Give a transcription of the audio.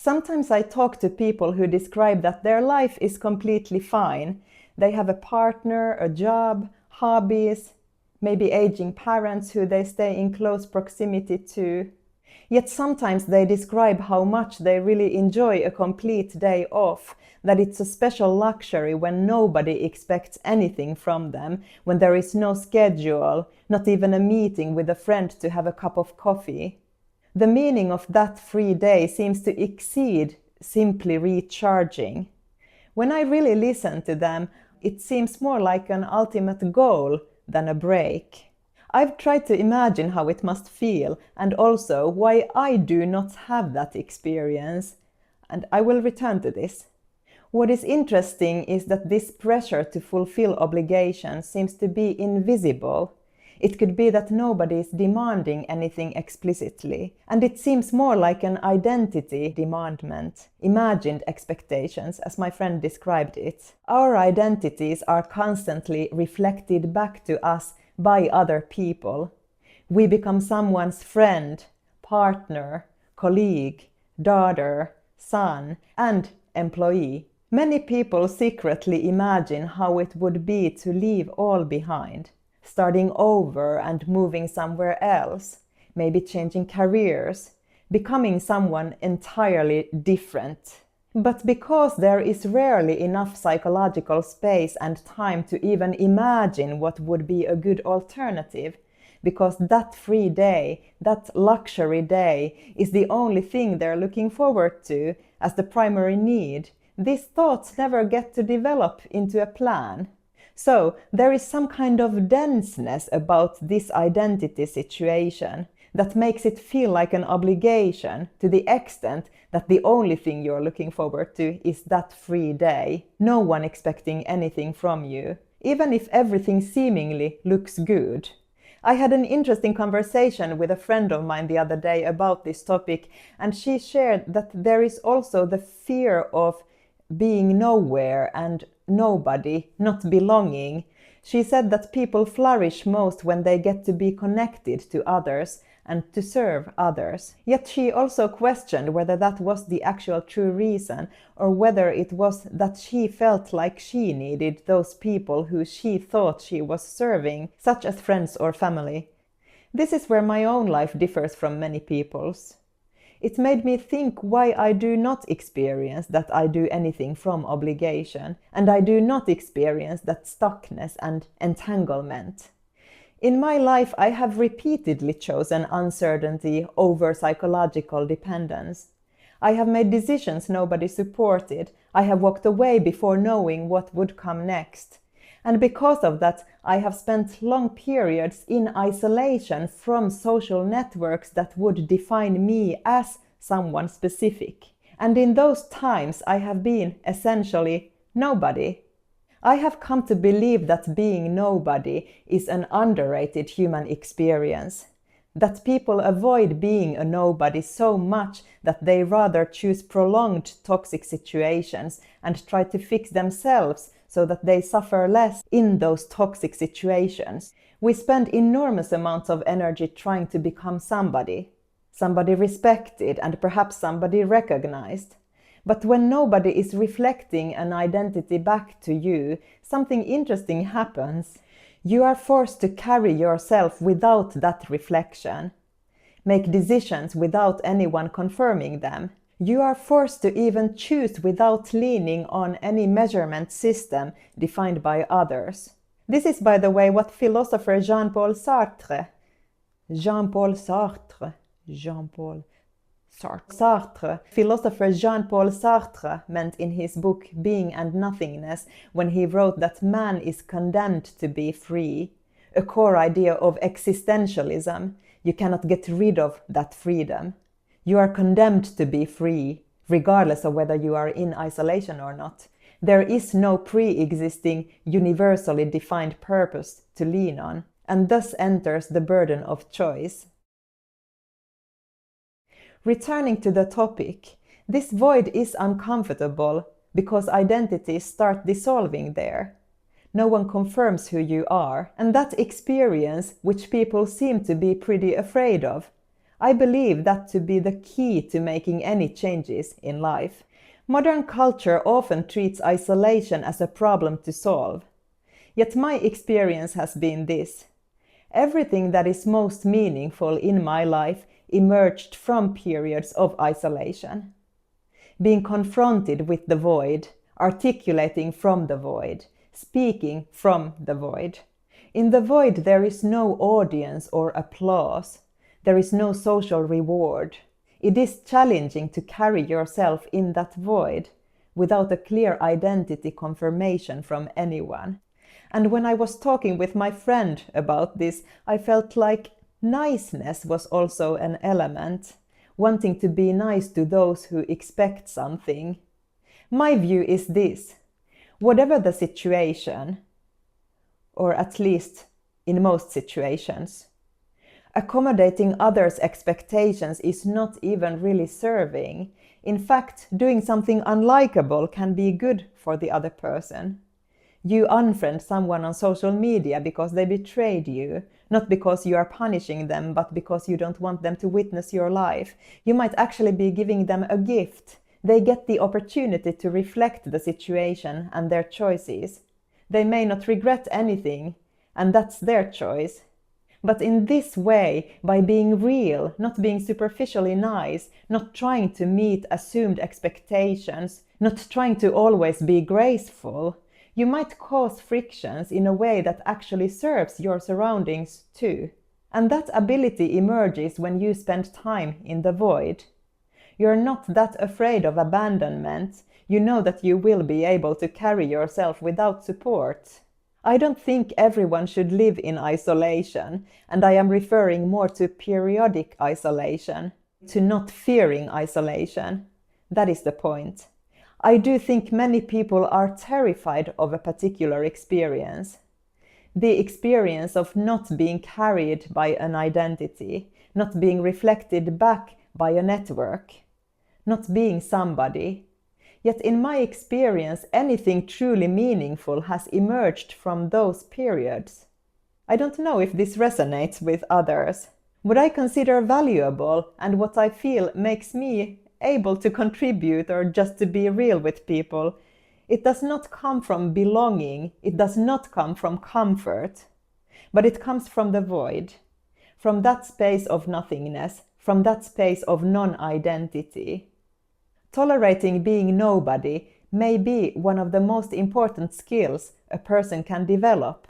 Sometimes I talk to people who describe that their life is completely fine. They have a partner, a job, hobbies, maybe aging parents who they stay in close proximity to. Yet sometimes they describe how much they really enjoy a complete day off, that it's a special luxury when nobody expects anything from them, when there is no schedule, not even a meeting with a friend to have a cup of coffee. The meaning of that free day seems to exceed simply recharging. When I really listen to them, it seems more like an ultimate goal than a break. I've tried to imagine how it must feel and also why I do not have that experience, and I will return to this. What is interesting is that this pressure to fulfill obligations seems to be invisible. It could be that nobody is demanding anything explicitly, and it seems more like an identity demandment, imagined expectations, as my friend described it. Our identities are constantly reflected back to us by other people. We become someone's friend, partner, colleague, daughter, son, and employee. Many people secretly imagine how it would be to leave all behind, starting over and moving somewhere else, maybe changing careers, becoming someone entirely different. But because there is rarely enough psychological space and time to even imagine what would be a good alternative, because that free day, that luxury day, is the only thing they're looking forward to as the primary need, these thoughts never get to develop into a plan. So there is some kind of denseness about this identity situation that makes it feel like an obligation to the extent that the only thing you're looking forward to is that free day. No one expecting anything from you, even if everything seemingly looks good. I had an interesting conversation with a friend of mine the other day about this topic, and she shared that there is also the fear of being nowhere and nobody, not belonging. She said that people flourish most when they get to be connected to others and to serve others. Yet she also questioned whether that was the actual true reason, or whether it was that she felt like she needed those people who she thought she was serving, such as friends or family. This is where my own life differs from many people's. It made me think why I do not experience that I do anything from obligation, and I do not experience that stuckness and entanglement. In my life, I have repeatedly chosen uncertainty over psychological dependence. I have made decisions nobody supported. I have walked away before knowing what would come next. And because of that, I have spent long periods in isolation from social networks that would define me as someone specific. And in those times, I have been essentially nobody. I have come to believe that being nobody is an underrated human experience. That people avoid being a nobody so much that they rather choose prolonged toxic situations and try to fix themselves so that they suffer less in those toxic situations. We spend enormous amounts of energy trying to become somebody respected and perhaps somebody recognized. But when nobody is reflecting an identity back to you, something interesting happens. You are forced to carry yourself without that reflection, make decisions without anyone confirming them. You are forced to even choose without leaning on any measurement system defined by others. This is, by the way, what philosopher Jean-Paul Sartre, philosopher Jean-Paul Sartre meant in his book Being and Nothingness when he wrote that man is condemned to be free, a core idea of existentialism. You cannot get rid of that freedom. You are condemned to be free, regardless of whether you are in isolation or not. There is no pre-existing, universally defined purpose to lean on, and thus enters the burden of choice. Returning to the topic, this void is uncomfortable because identities start dissolving there. No one confirms who you are, and that experience, which people seem to be pretty afraid of, I believe that to be the key to making any changes in life. Modern culture often treats isolation as a problem to solve. Yet my experience has been this. Everything that is most meaningful in my life emerged from periods of isolation. Being confronted with the void, articulating from the void, speaking from the void. In the void there is no audience or applause. There is no social reward. It is challenging to carry yourself in that void without a clear identity confirmation from anyone. And when I was talking with my friend about this, I felt like niceness was also an element, wanting to be nice to those who expect something. My view is this: whatever the situation, or at least in most situations, accommodating others' expectations is not even really serving. In fact, doing something unlikable can be good for the other person. You unfriend someone on social media because they betrayed you, not because you are punishing them, but because you don't want them to witness your life. You might actually be giving them a gift. They get the opportunity to reflect the situation and their choices. They may not regret anything, and that's their choice. But in this way, by being real, not being superficially nice, not trying to meet assumed expectations, not trying to always be graceful, you might cause frictions in a way that actually serves your surroundings too. And that ability emerges when you spend time in the void. You're not that afraid of abandonment. You know that you will be able to carry yourself without support. I don't think everyone should live in isolation, and I am referring more to periodic isolation, to not fearing isolation. That is the point. I do think many people are terrified of a particular experience. The experience of not being carried by an identity, not being reflected back by a network, not being somebody. Yet in my experience, anything truly meaningful has emerged from those periods. I don't know if this resonates with others. What I consider valuable and what I feel makes me able to contribute or just to be real with people, it does not come from belonging, it does not come from comfort, but it comes from the void, from that space of nothingness, from that space of non-identity. Tolerating being nobody may be one of the most important skills a person can develop.